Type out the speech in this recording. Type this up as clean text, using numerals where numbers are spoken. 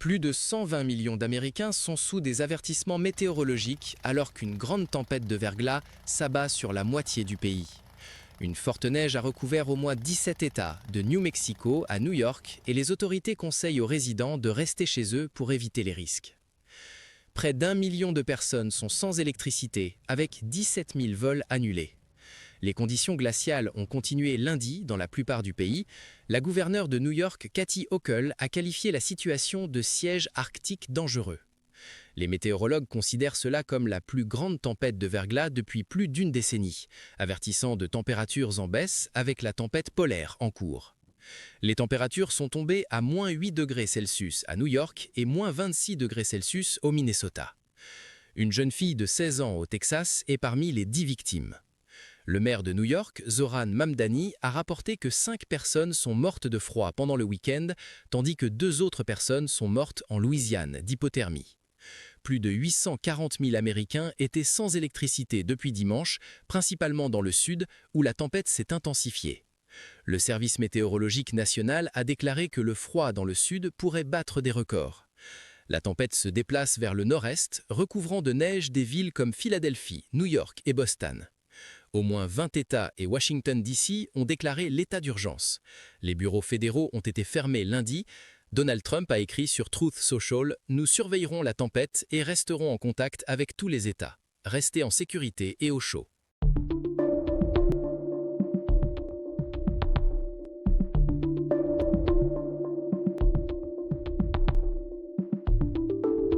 Plus de 120 millions d'Américains sont sous des avertissements météorologiques alors qu'une grande tempête de verglas s'abat sur la moitié du pays. Une forte neige a recouvert au moins 17 États, de New Mexico à New York, et les autorités conseillent aux résidents de rester chez eux pour éviter les risques. Près d'1 million de personnes sont sans électricité, avec 17 000 vols annulés. Les conditions glaciales ont continué lundi dans la plupart du pays. La gouverneure de New York, Kathy Hochul, a qualifié la situation de siège arctique dangereux. Les météorologues considèrent cela comme la plus grande tempête de verglas depuis plus d'une décennie, avertissant de températures en baisse avec la tempête polaire en cours. Les températures sont tombées à moins 8 degrés Celsius à New York et moins 26 degrés Celsius au Minnesota. Une jeune fille de 16 ans au Texas est parmi les 10 victimes. Le maire de New York, Zohran Mamdani, a rapporté que 5 personnes sont mortes de froid pendant le week-end, tandis que 2 autres personnes sont mortes en Louisiane d'hypothermie. Plus de 840 000 Américains étaient sans électricité depuis dimanche, principalement dans le sud, où la tempête s'est intensifiée. Le service météorologique national a déclaré que le froid dans le sud pourrait battre des records. La tempête se déplace vers le nord-est, recouvrant de neige des villes comme Philadelphie, New York et Boston. Au moins 20 États et Washington DC ont déclaré l'état d'urgence. Les bureaux fédéraux ont été fermés lundi. Donald Trump a écrit sur Truth Social « Nous surveillerons la tempête et resterons en contact avec tous les États. Restez en sécurité et au chaud ».